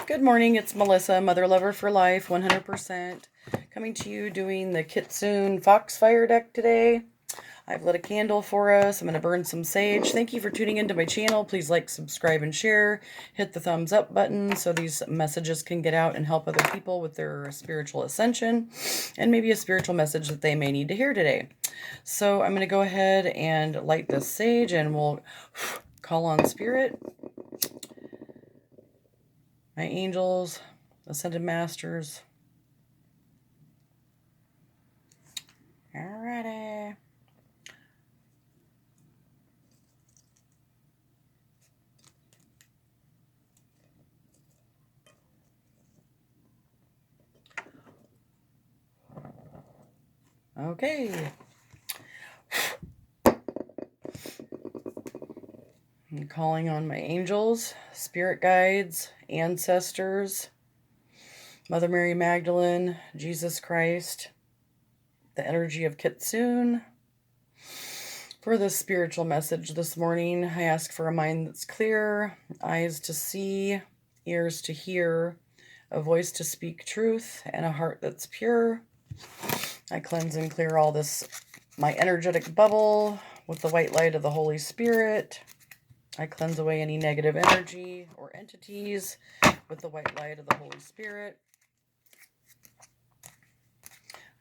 Good morning, it's Melissa, Mother Lover for Life, 100%. Coming to you doing the Kitsune Foxfire deck today. I've lit a candle for us. I'm going to burn some sage. Thank you for tuning into my channel. Please like, subscribe, and share. Hit the thumbs up button so these messages can get out and help other people with their spiritual ascension and maybe a spiritual message that they may need to hear today. So I'm going to go ahead and light this sage and we'll call on Spirit, my angels, ascended masters. Alrighty. Okay. I'm calling on my angels, spirit guides, ancestors, Mother Mary Magdalene, Jesus Christ, the energy of Kitsune. For this spiritual message this morning, I ask for a mind that's clear, eyes to see, ears to hear, a voice to speak truth, and a heart that's pure. I cleanse and clear all this, my energetic bubble, with the white light of the Holy Spirit. I cleanse away any negative energy or entities with the white light of the Holy Spirit.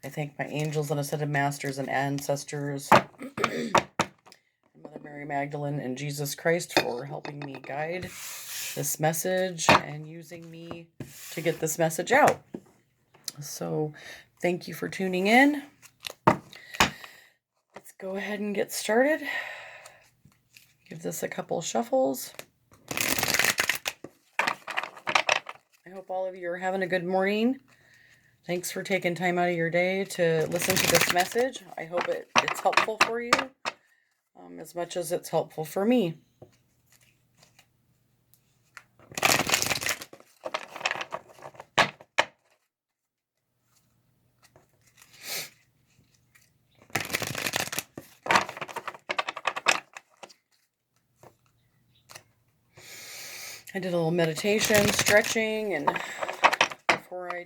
I thank my angels and ascended masters and ancestors, Mother Mary Magdalene and Jesus Christ for helping me guide this message and using me to get this message out. So thank you for tuning in. Let's go ahead and get started. Give this a couple shuffles. I hope all of you are having a good morning. Thanks for taking time out of your day to listen to this message. I hope it's helpful for you as much as it's helpful for me. I did a little meditation, stretching, and before I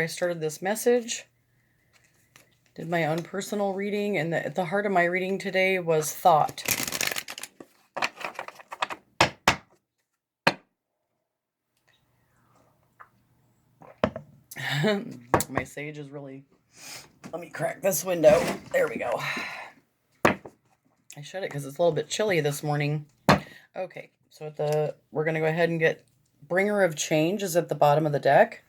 started this message, did my own personal reading, and at the heart of my reading today was thought. My sage is really... Let me crack this window. There we go. I shut it because it's a little bit chilly this morning. Okay, so we're going to go ahead and get Bringer of Change is at the bottom of the deck.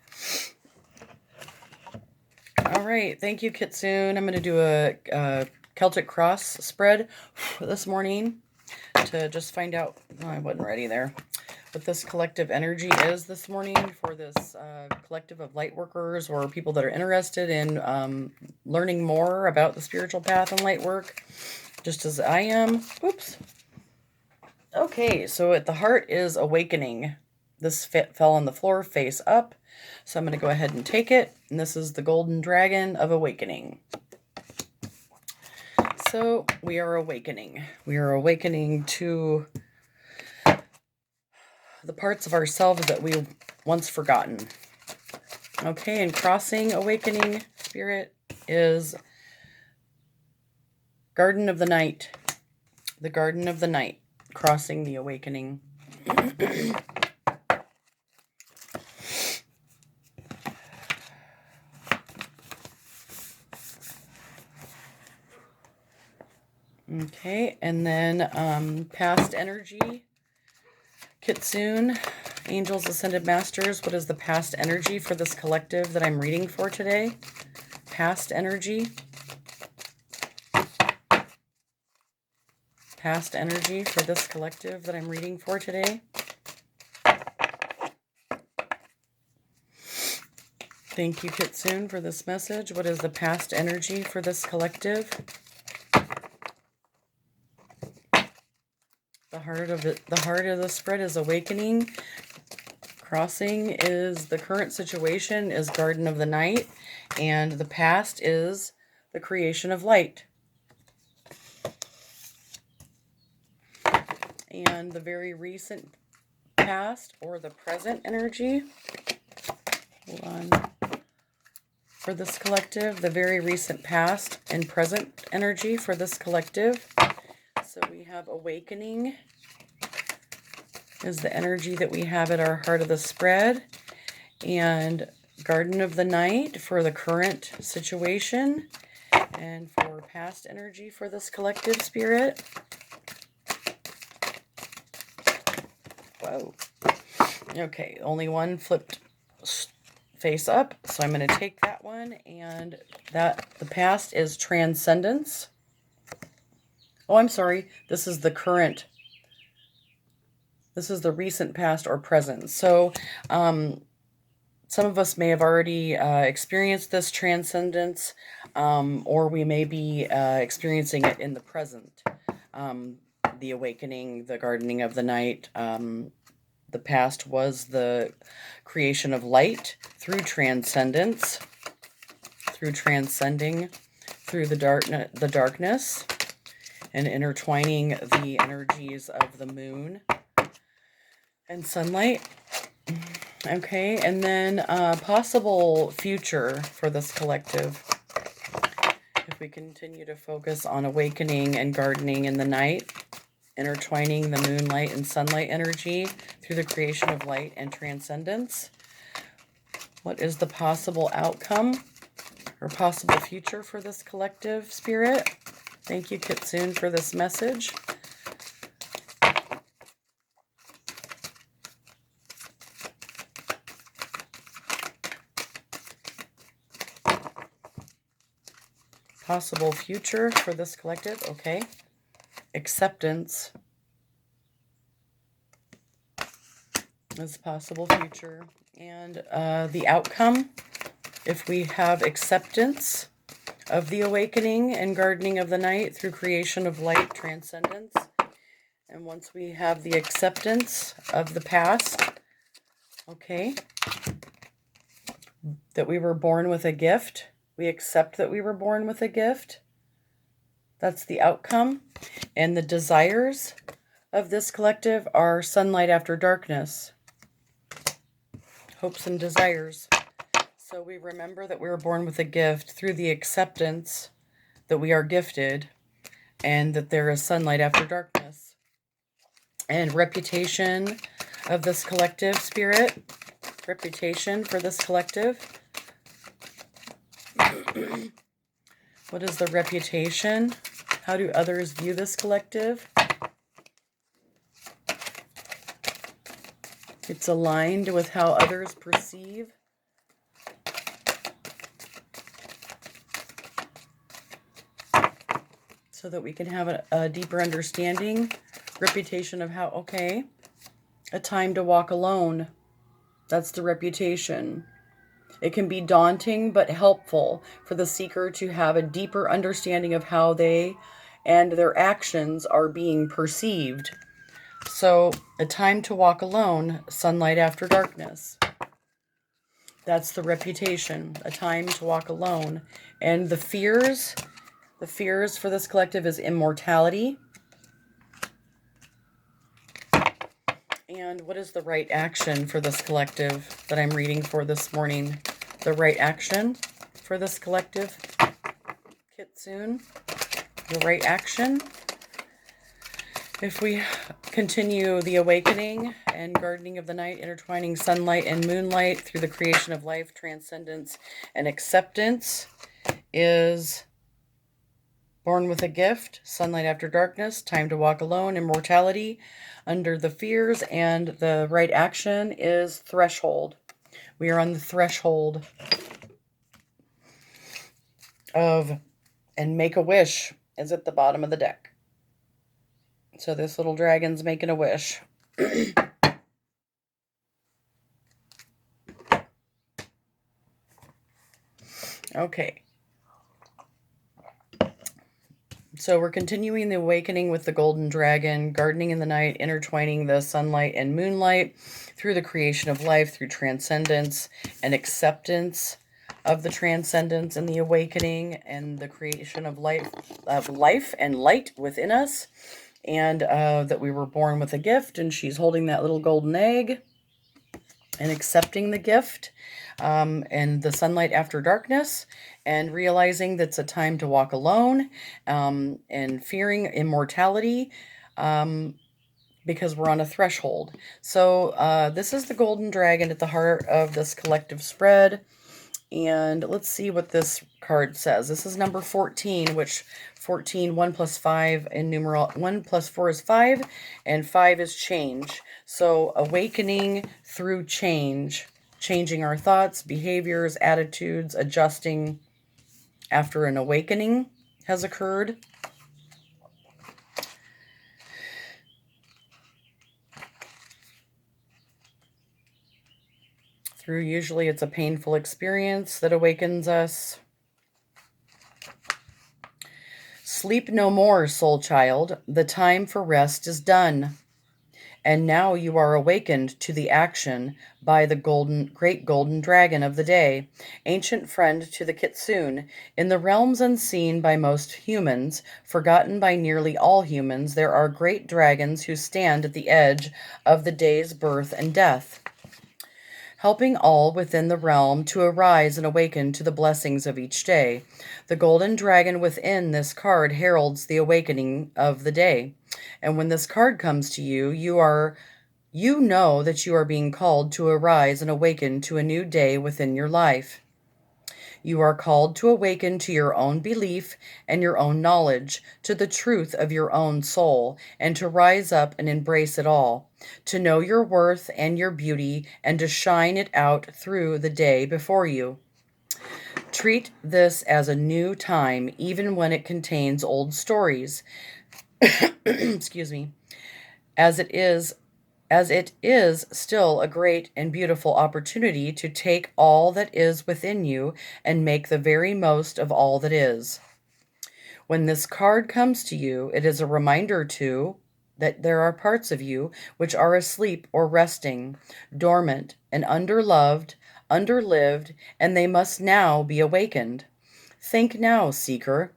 All right, thank you, Kitsune. I'm going to do a Celtic Cross spread this morning to just find out. Oh, I wasn't ready there. What this collective energy is this morning for this collective of light workers or people that are interested in learning more about the spiritual path and light work, just as I am. Oops. Okay, so at the heart is awakening. This fell on the floor face up, so I'm going to go ahead and take it. And this is the Golden Dragon of Awakening. So we are awakening. We are awakening to the parts of ourselves that we once forgotten. Okay, and crossing awakening spirit is Garden of the Night. The Garden of the Night, crossing the awakening. Okay, and then past energy. Kitsune, Angels, Ascended Masters, what is the past energy for this collective that I'm reading for today? Past energy. Past energy for this collective that I'm reading for today. Thank you, Kitsune, for this message. What is the past energy for this collective? The heart of the spread is awakening. Crossing is the current situation is Garden of the Night, and the past is the creation of light. And the very recent past or the present energy. Hold on. For this collective, the very recent past and present energy for this collective. So we have awakening is the energy that we have at our heart of the spread, and garden of the night for the current situation, and for past energy for this collective spirit. Whoa. Okay, only one flipped face up, so I'm going to take that one, and that the past is transcendence. Oh, I'm sorry. This is the current. This is the recent past or present. So, some of us may have already experienced this transcendence, or we may be experiencing it in the present. The awakening, the gardening of the night. The past was the creation of light through transcendence, through transcending through the darkness, and intertwining the energies of the moon and sunlight. Okay, and then possible future for this collective. If we continue to focus on awakening and gardening in the night, intertwining the moonlight and sunlight energy through the creation of light and transcendence, what is the possible outcome or possible future for this collective spirit? Thank you, Kitsune, for this message. Possible future for this collective. Okay. Acceptance is possible future. And the outcome, if we have acceptance of the awakening and gardening of the night through creation of light, transcendence. And once we have the acceptance of the past, okay, that we were born with a gift. We accept that we were born with a gift. That's the outcome. And the desires of this collective are sunlight after darkness. Hopes and desires. So we remember that we were born with a gift through the acceptance that we are gifted and that there is sunlight after darkness. And reputation of this collective spirit. Reputation for this collective. What is the reputation? How do others view this collective? It's aligned with how others perceive. So that we can have a deeper understanding. Reputation of how, okay, a time to walk alone. That's the reputation. It can be daunting but helpful for the seeker to have a deeper understanding of how they and their actions are being perceived. So, a time to walk alone, sunlight after darkness. That's the reputation, a time to walk alone. And the fears for this collective is immortality. And what is the right action for this collective that I'm reading for this morning? The right action for this collective, Kitsune. The right action. If we continue the awakening and gardening of the night, intertwining sunlight and moonlight through the creation of life, transcendence, and acceptance, is born with a gift, sunlight after darkness, time to walk alone, immortality, under the fears, and the right action is threshold. We are on the threshold of, and make a wish is at the bottom of the deck. So this little dragon's making a wish. Okay. So we're continuing the awakening with the golden dragon, gardening in the night, intertwining the sunlight and moonlight through the creation of life, through transcendence and acceptance of the transcendence and the awakening and the creation of life and light within us. and that we were born with a gift, and she's holding that little golden egg and accepting the gift, and the sunlight after darkness, and realizing that it's a time to walk alone, and fearing immortality, because we're on a threshold. So this is the golden dragon at the heart of this collective spread. And let's see what this card says. This is number 14, which 14, 1 plus 5 in numeral, 1 plus 4 is 5, and 5 is change. So awakening through change, changing our thoughts, behaviors, attitudes, adjusting after an awakening has occurred. Through usually it's a painful experience that awakens us. Sleep no more, soul child. The time for rest is done. And now you are awakened to the action by the great golden dragon of the day, ancient friend to the kitsune. In the realms unseen by most humans, forgotten by nearly all humans, there are great dragons who stand at the edge of the day's birth and death, helping all within the realm to arise and awaken to the blessings of each day. The golden dragon within this card heralds the awakening of the day. And when this card comes to you, you know that you are being called to arise and awaken to a new day within your life. You are called to awaken to your own belief and your own knowledge, to the truth of your own soul, and to rise up and embrace it all, to know your worth and your beauty, and to shine it out through the day before you. Treat this as a new time, even when it contains old stories. Excuse me. As it is still a great and beautiful opportunity to take all that is within you and make the very most of all that is. When this card comes to you, it is a reminder that there are parts of you which are asleep or resting, dormant and underloved, underlived, and they must now be awakened. Think now, seeker,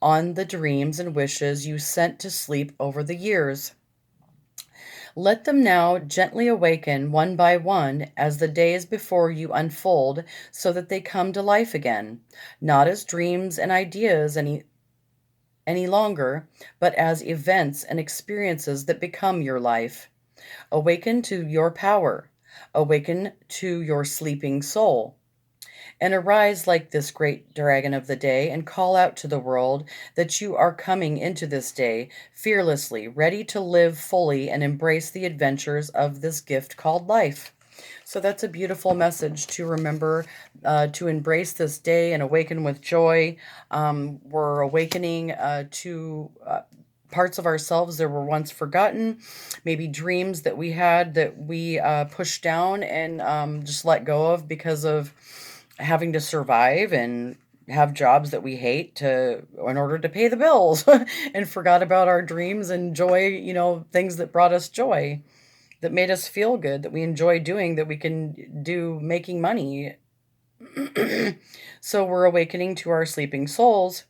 on the dreams and wishes you sent to sleep over the years. Let them now gently awaken one by one as the days before you unfold, so that they come to life again, not as dreams and ideas any longer, but as events and experiences that become your life. Awaken to your power. Awaken to your sleeping soul. And arise like this great dragon of the day and call out to the world that you are coming into this day fearlessly, ready to live fully and embrace the adventures of this gift called life. So that's a beautiful message to remember, to embrace this day and awaken with joy. We're awakening to parts of ourselves that were once forgotten, maybe dreams that we had that we pushed down and just let go of because of having to survive and have jobs that we hate in order to pay the bills and forgot about our dreams and joy, things that brought us joy, that made us feel good, that we enjoy doing, that we can do making money. So we're awakening to our sleeping souls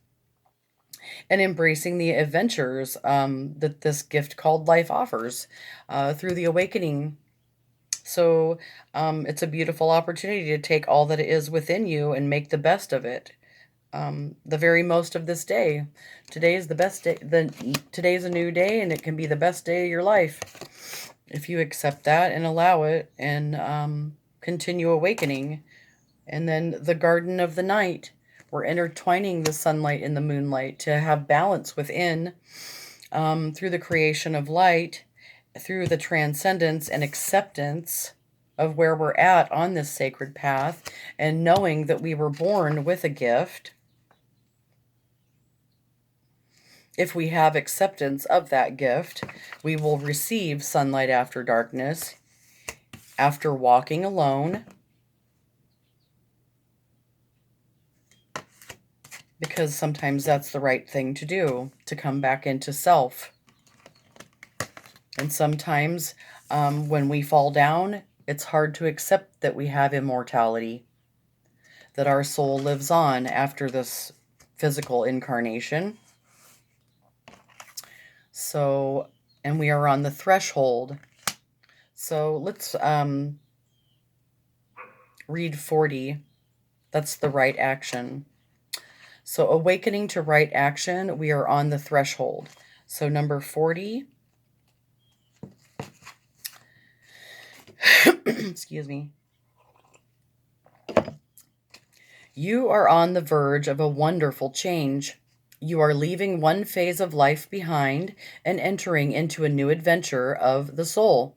and embracing the adventures that this gift called life offers through the awakening. So it's a beautiful opportunity to take all that is within you and make the best of it. The very most of this day. Today is the best day. Today's a new day, and it can be the best day of your life if you accept that and allow it and continue awakening. And then the garden of the night. We're intertwining the sunlight and the moonlight to have balance within through the creation of light, through the transcendence and acceptance of where we're at on this sacred path, and knowing that we were born with a gift. If we have acceptance of that gift, we will receive sunlight after darkness, after walking alone, because sometimes that's the right thing to do, to come back into self. And sometimes when we fall down, it's hard to accept that we have immortality, that our soul lives on after this physical incarnation. So, and we are on the threshold. So let's read 40. That's the right action. So awakening to right action, we are on the threshold. So number 40. Excuse me. You are on the verge of a wonderful change. You are leaving one phase of life behind and entering into a new adventure of the soul.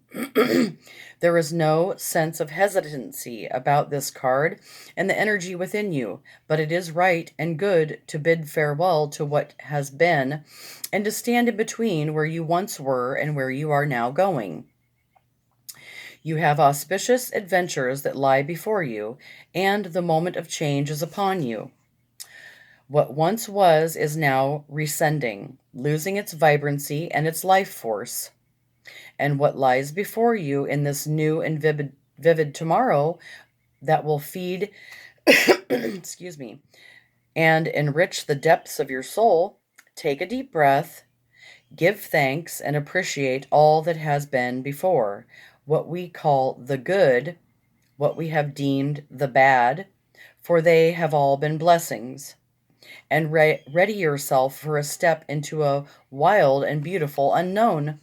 There is no sense of hesitancy about this card and the energy within you, but it is right and good to bid farewell to what has been and to stand in between where you once were and where you are now going. You have auspicious adventures that lie before you, and the moment of change is upon you. What once was is now rescending, losing its vibrancy and its life force. And what lies before you in this new and vivid tomorrow that will feed, excuse me, and enrich the depths of your soul, take a deep breath, give thanks, and appreciate all that has been before. What we call the good, what we have deemed the bad, for they have all been blessings. And ready yourself for a step into a wild and beautiful unknown.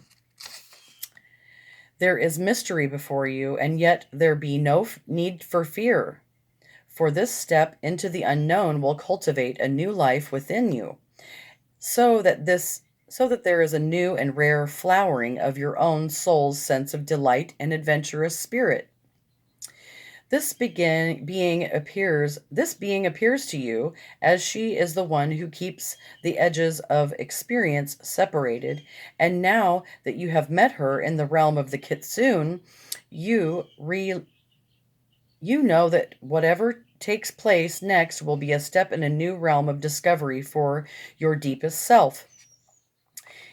There is mystery before you, and yet there be no need for fear. For this step into the unknown will cultivate a new life within you, so that there is a new and rare flowering of your own soul's sense of delight and adventurous spirit. This being appears to you as she is the one who keeps the edges of experience separated, and now that you have met her in the realm of the kitsune, you know that whatever takes place next will be a step in a new realm of discovery for your deepest self.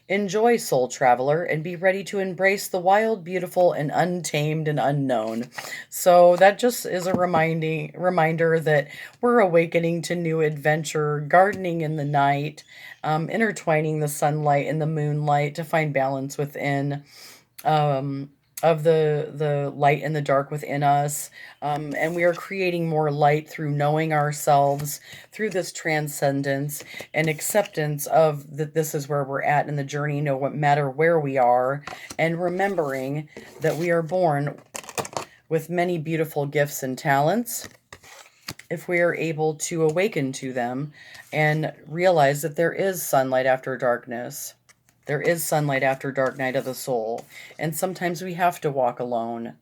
Enjoy, soul traveler, and be ready to embrace the wild, beautiful, and untamed and unknown. So that just is a reminder that we're awakening to new adventure, gardening in the night, intertwining the sunlight and the moonlight to find balance within. Of the light and the dark within us, and we are creating more light through knowing ourselves, through this transcendence and acceptance of that this is where we're at in the journey, no matter where we are, and remembering that we are born with many beautiful gifts and talents if we are able to awaken to them and realize that there is sunlight after darkness. There is sunlight after dark night of the soul. And sometimes we have to walk alone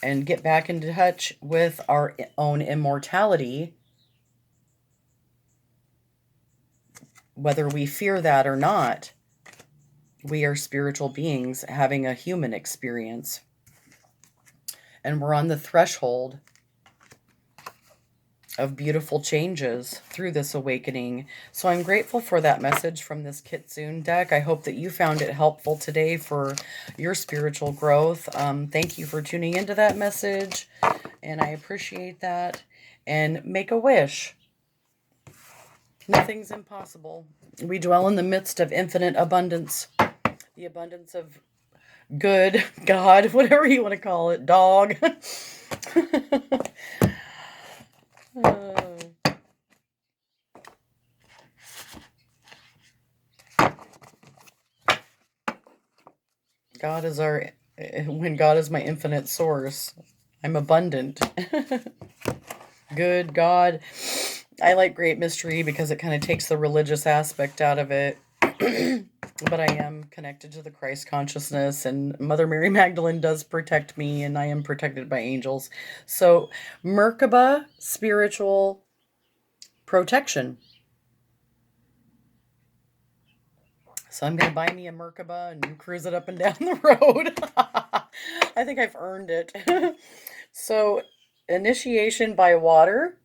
and get back into touch with our own immortality, whether we fear that or not. We are spiritual beings having a human experience. And we're on the threshold of beautiful changes through this awakening. So I'm grateful for that message from this Kitsune deck. I hope that you found it helpful today for your spiritual growth. Thank you for tuning into that message, and I appreciate that. And make a wish. Nothing's impossible. We dwell in the midst of infinite abundance. The abundance of good, God, whatever you want to call it, dog. When God is my infinite source, I'm abundant. Good God. I like Great Mystery because it kind of takes the religious aspect out of it. But I am connected to the Christ consciousness, and Mother Mary Magdalene does protect me, and I am protected by angels. So, Merkaba, spiritual protection. So I'm going to buy me a Merkaba and cruise it up and down the road. I think I've earned it. So, initiation by water.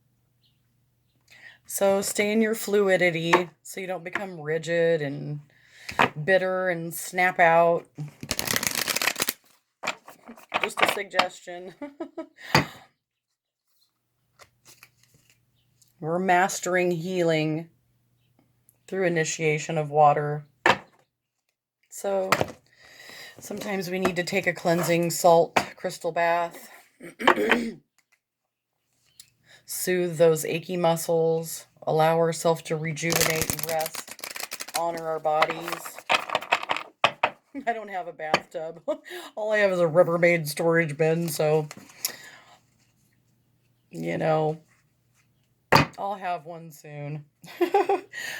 So stay in your fluidity so you don't become rigid and bitter and snap out. Just a suggestion. We're mastering healing through initiation of water. So sometimes we need to take a cleansing salt crystal bath, soothe those achy muscles, allow ourselves to rejuvenate and rest, honor our bodies. I don't have a bathtub. All I have is a Rubbermaid storage bin, so, I'll have one soon.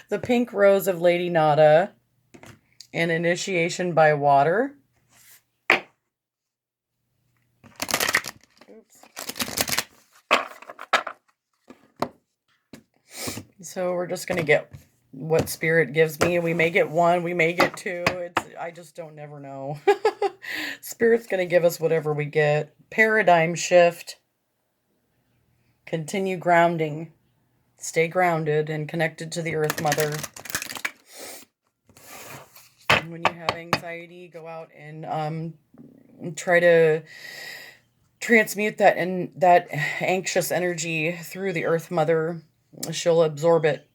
The Pink Rose of Lady Nada, an initiation by water. Oops. So we're just going to get what Spirit gives me. We may get one, we may get two. I just don't never know. Spirit's going to give us whatever we get. Paradigm shift. Continue grounding. Stay grounded and connected to the Earth Mother. And when you have anxiety, go out and try to transmute that anxious energy through the Earth Mother. She'll absorb it.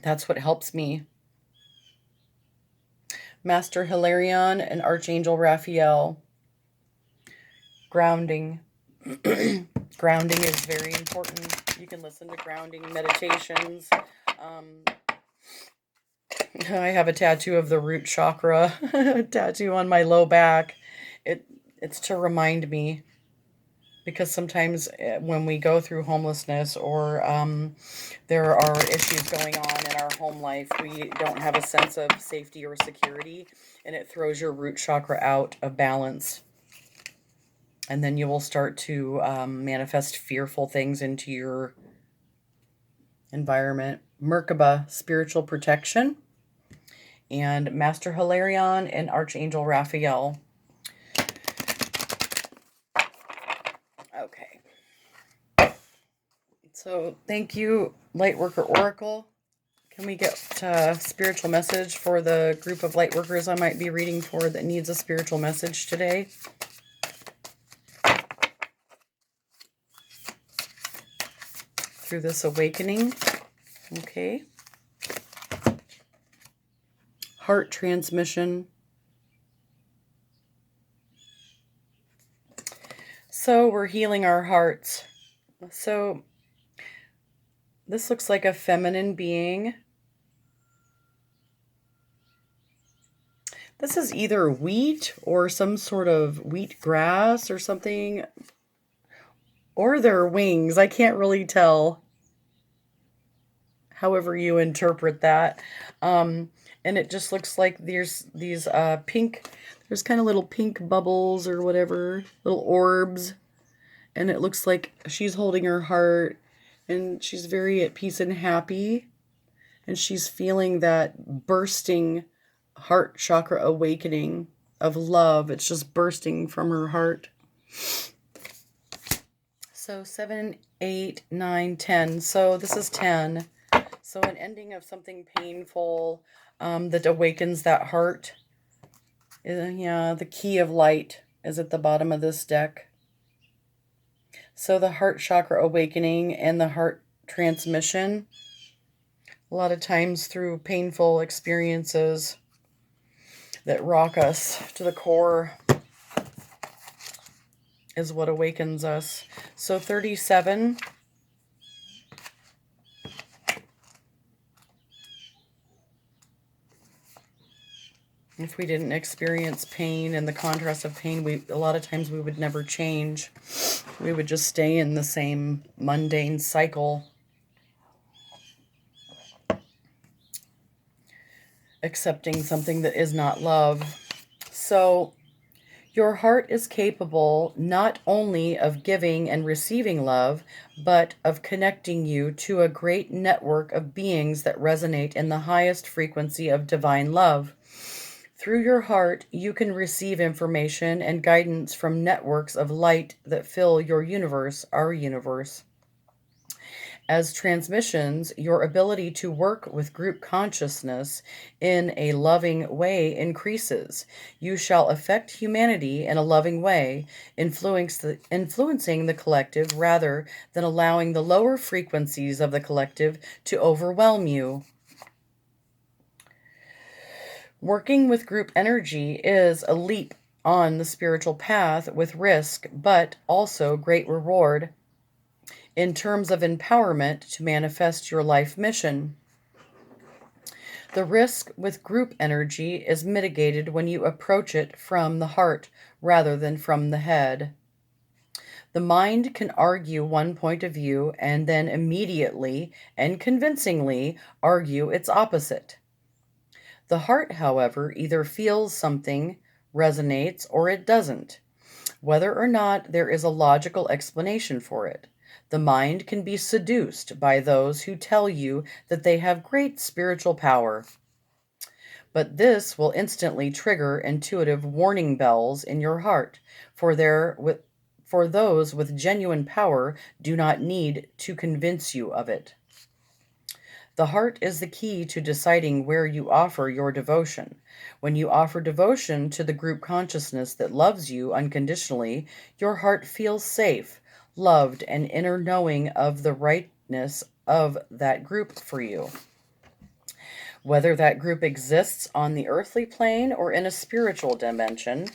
That's what helps me. Master Hilarion and Archangel Raphael. Grounding. Grounding is very important. You can listen to grounding meditations. I have a tattoo of the root chakra tattoo on my low back. It's to remind me, because sometimes when we go through homelessness or there are issues going on in our home life, we don't have a sense of safety or security, and it throws your root chakra out of balance. And then you will start to manifest fearful things into your environment. Merkaba, spiritual protection. And Master Hilarion and Archangel Raphael. Okay. So thank you, Lightworker Oracle. Can we get a spiritual message for the group of Lightworkers I might be reading for that needs a spiritual message today? Through this awakening. Okay. Heart transmission. So we're healing our hearts. So this looks like a feminine being. This is either wheat or some sort of wheat grass or something. Or their wings. I can't really tell. However you interpret that. And it just looks like there's these pink, there's kind of little pink bubbles or whatever, little orbs. And it looks like she's holding her heart and she's very at peace and happy. And she's feeling that bursting heart chakra awakening of love. It's just bursting from her heart. So 7, 8, 9, 10. So this is 10. So an ending of something painful that awakens that heart. Yeah, the key of light is at the bottom of this deck. So the heart chakra awakening and the heart transmission. A lot of times through painful experiences that rock us to the core is what awakens us. So 37. If we didn't experience pain and the contrast of pain, a lot of times we would never change. We would just stay in the same mundane cycle. Accepting something that is not love. So your heart is capable not only of giving and receiving love, but of connecting you to a great network of beings that resonate in the highest frequency of divine love. Through your heart, you can receive information and guidance from networks of light that fill your universe, our universe. As transmissions, your ability to work with group consciousness in a loving way increases. You shall affect humanity in a loving way, influencing the collective rather than allowing the lower frequencies of the collective to overwhelm you. Working with group energy is a leap on the spiritual path with risk, but also great reward in terms of empowerment to manifest your life mission. The risk with group energy is mitigated when you approach it from the heart rather than from the head. The mind can argue one point of view and then immediately and convincingly argue its opposite. The heart, however, either feels something, resonates, or it doesn't, whether or not there is a logical explanation for it. The mind can be seduced by those who tell you that they have great spiritual power. But this will instantly trigger intuitive warning bells in your heart, for those with genuine power do not need to convince you of it. The heart is the key to deciding where you offer your devotion. When you offer devotion to the group consciousness that loves you unconditionally, your heart feels safe, loved, and inner knowing of the rightness of that group for you. Whether that group exists on the earthly plane or in a spiritual dimension,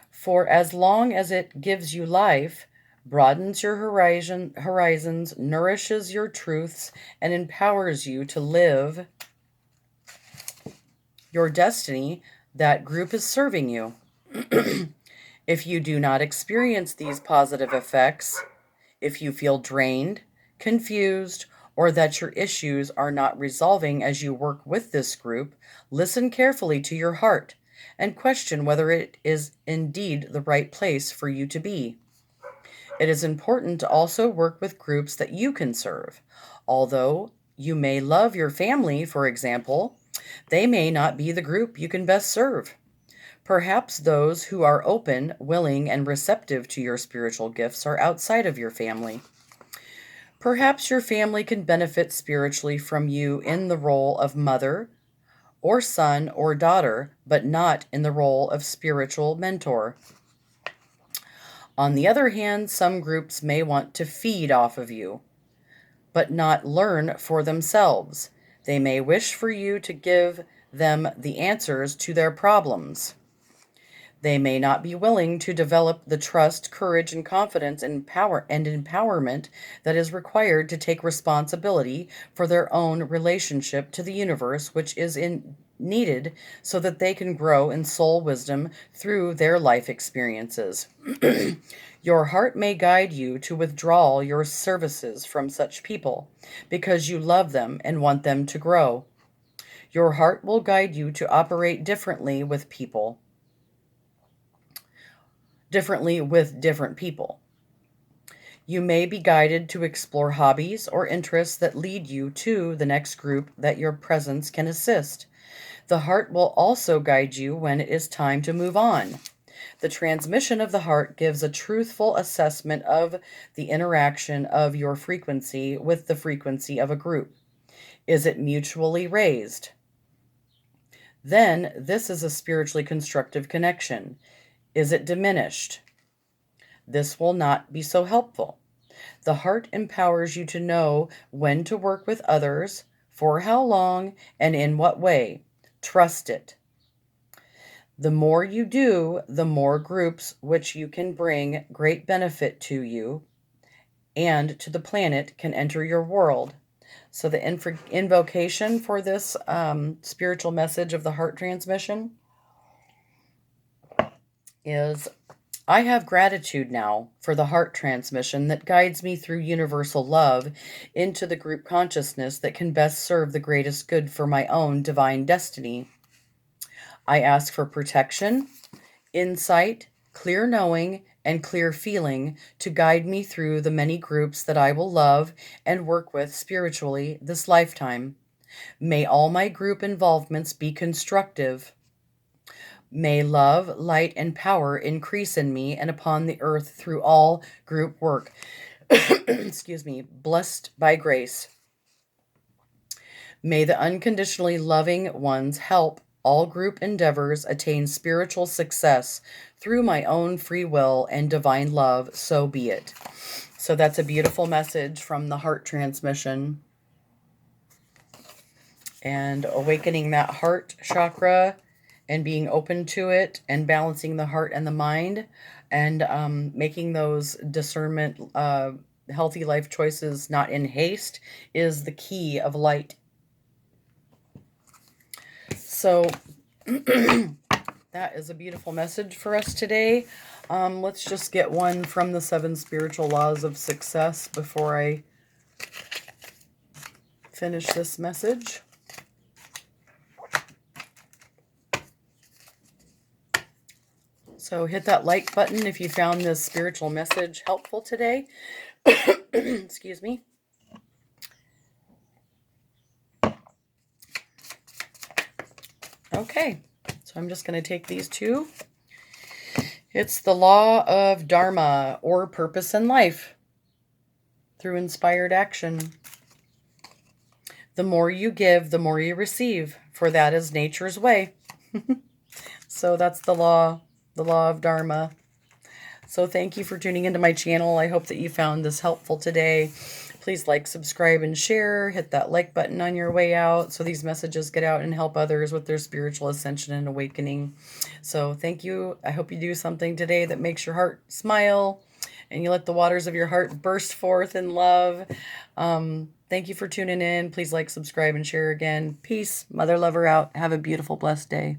for as long as it gives you life, broadens your horizons, nourishes your truths, and empowers you to live your destiny, that group is serving you. If you do not experience these positive effects, if you feel drained, confused, or that your issues are not resolving as you work with this group, listen carefully to your heart and question whether it is indeed the right place for you to be. It is important to also work with groups that you can serve. Although you may love your family, for example, they may not be the group you can best serve. Perhaps those who are open, willing, and receptive to your spiritual gifts are outside of your family. Perhaps your family can benefit spiritually from you in the role of mother, or son, or daughter, but not in the role of spiritual mentor. On the other hand, some groups may want to feed off of you, but not learn for themselves. They may wish for you to give them the answers to their problems. They may not be willing to develop the trust, courage, and confidence and empowerment that is required to take responsibility for their own relationship to the universe, which is needed so that they can grow in soul wisdom through their life experiences. Your heart may guide you to withdraw your services from such people because you love them and want them to grow. Your heart will guide you to operate differently with different people. You may be guided to explore hobbies or interests that lead you to the next group that your presence can assist. The heart will also guide you when it is time to move on. The transmission of the heart gives a truthful assessment of the interaction of your frequency with the frequency of a group. Is it mutually raised? Then this is a spiritually constructive connection. Is it diminished? This will not be so helpful. The heart empowers you to know when to work with others, for how long, and in what way. Trust it. The more you do, the more groups which you can bring great benefit to you and to the planet can enter your world. So the invocation for this spiritual message of the heart transmission is, I have gratitude now for the heart transmission that guides me through universal love into the group consciousness that can best serve the greatest good for my own divine destiny. I ask for protection, insight, clear knowing, and clear feeling to guide me through the many groups that I will love and work with spiritually this lifetime. May all my group involvements be constructive. May love, light, and power increase in me and upon the earth through all group work. Excuse me, blessed by grace. May the unconditionally loving ones help all group endeavors attain spiritual success through my own free will and divine love, so be it. So that's a beautiful message from the heart transmission. and awakening that heart chakra and being open to it and balancing the heart and the mind and making those discernment, healthy life choices, not in haste, is the key of light. So that is a beautiful message for us today. Let's just get one from the 7 spiritual laws of success before I finish this message. So hit that like button if you found this spiritual message helpful today. Excuse me. Okay, so I'm just going to take these two. It's the law of Dharma, or purpose in life, through inspired action. The more you give, the more you receive, for that is nature's way. So that's the law of Dharma. So thank you for tuning into my channel. I hope that you found this helpful today. Please like, subscribe, and share. Hit that like button on your way out so these messages get out and help others with their spiritual ascension and awakening. So thank you. I hope you do something today that makes your heart smile and you let the waters of your heart burst forth in love. Thank you for tuning in. Please like, subscribe, and share again. Peace. Mother Lover out. Have a beautiful, blessed day.